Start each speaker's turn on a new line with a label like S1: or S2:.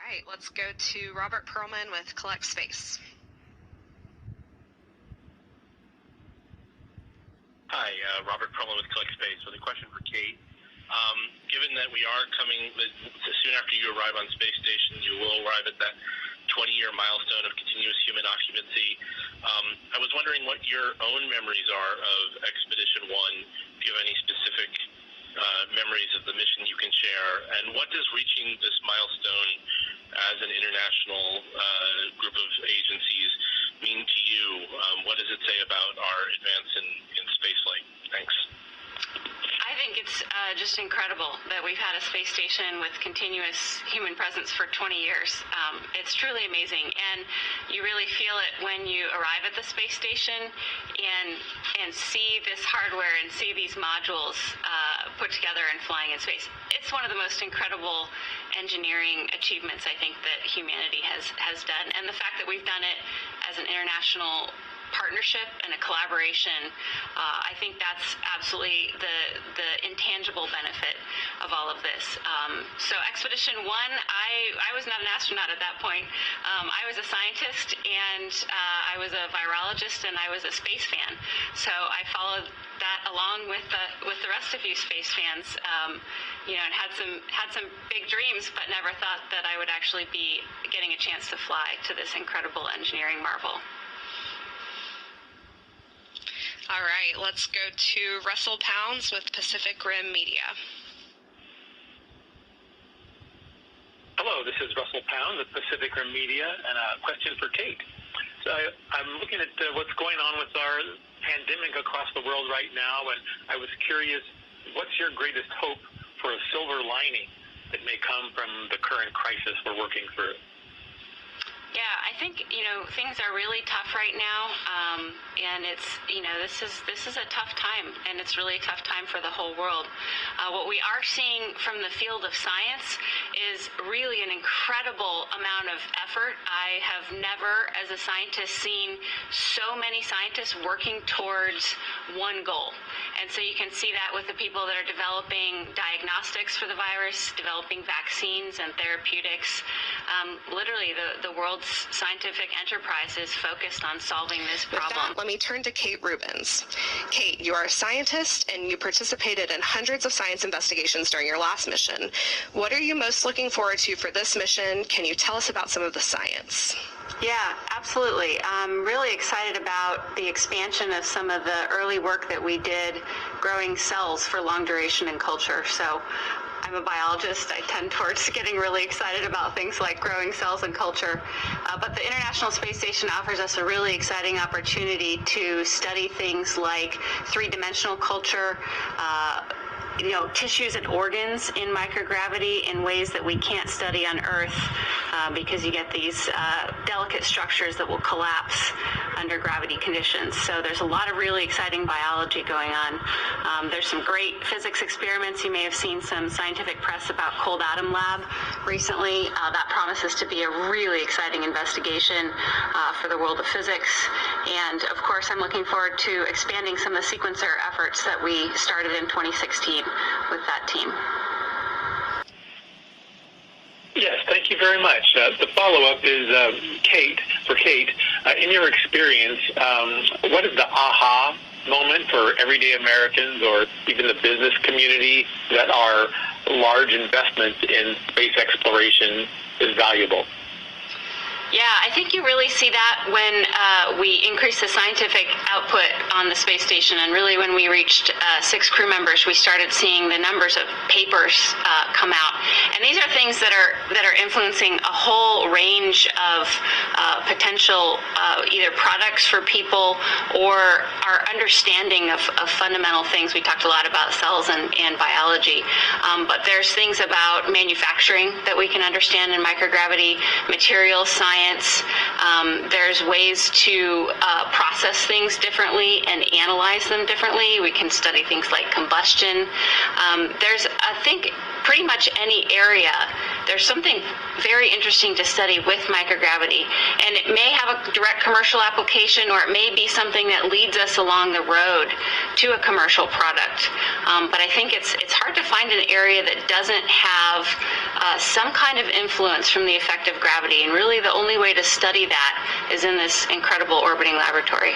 S1: All right, let's go to Robert Perlman with Collect Space.
S2: Hi, Robert Perlman with Collect Space with a question for Kate. Given that we are coming soon after you arrive on space station, you will arrive at that 20-year milestone of continuous human occupancy. I was wondering what your own memories are of Expedition 1. Do you have any specific memories of the mission you can share? And what does reaching this milestone as an international group of agencies mean to you? What does it say about our advance in spaceflight? Thanks.
S3: I think it's just incredible that we've had a space station with continuous human presence for 20 years. It's truly amazing, and you really feel it when you arrive at the space station and see this hardware and see these modules put together and flying in space. It's one of the most incredible engineering achievements I think that humanity has done, and the fact that we've done it as an international partnership and a collaboration, I think that's absolutely the intangible benefit of all of this. So Expedition 1, I was not an astronaut at that point. I was a scientist, and I was a virologist, and I was a space fan. So I followed that along with the rest of you space fans, and had some big dreams, but never thought that I would actually be getting a chance to fly to this incredible engineering marvel.
S1: All right, let's go to Russell Pounds with Pacific Rim Media.
S4: Hello, this is Russell Pounds with Pacific Rim Media, and a question for Kate. So I'm looking at what's going on with our pandemic across the world right now, and I was curious, what's your greatest hope for a silver lining that may come from the current crisis we're working through?
S3: Yeah, I think, things are really tough right now, and it's, this is a tough time, and it's really a tough time for the whole world. What we are seeing from the field of science is really an incredible amount of effort. I have never, as a scientist, seen so many scientists working towards one goal. And so you can see that with the people that are developing diagnostics for the virus, developing vaccines and therapeutics. Literally, the world's scientific enterprise is focused on solving this problem.
S1: With that, let me turn to Kate Rubins. Kate, you are a scientist, and you participated in hundreds of science investigations during your last mission. What are you most looking forward to for this mission? Can you tell us about some of the science?
S3: Yeah, absolutely. I'm really excited about the expansion of some of the early work that we did growing cells for long duration in culture. So I'm a biologist. I tend towards getting really excited about things like growing cells and culture. But the International Space Station offers us a really exciting opportunity to study things like three-dimensional culture, tissues and organs in microgravity in ways that we can't study on Earth because you get these delicate structures that will collapse under gravity conditions. So there's a lot of really exciting biology going on. There's some great physics experiments. You may have seen some scientific press about Cold Atom Lab recently. That promises to be a really exciting investigation for the world of physics. And of course, I'm looking forward to expanding some of the sequencer efforts that we started in 2016 with that team.
S4: Yes, thank you very much. The follow-up is Kate. In your experience, what is the aha moment for everyday Americans or even the business community that our large investments in space exploration is valuable?
S3: Yeah, I think you really see that when we increase the scientific output on the space station, and really when we reached 6 crew members, we started seeing the numbers of papers come out. And these are things that are influencing a whole range of potential either products for people or our understanding of fundamental things. We talked a lot about cells and biology, but there's things about manufacturing that we can understand in microgravity, material science. There's ways to process things differently and analyze them differently. We can study things like combustion. There's, I think, pretty much any area, there's something very interesting to study with microgravity. And it may have a direct commercial application, or it may be something that leads us along the road to a commercial product. But I think it's hard to find an area that doesn't have some kind of influence from the effect of gravity. And really the only way to study that is in this incredible orbiting laboratory.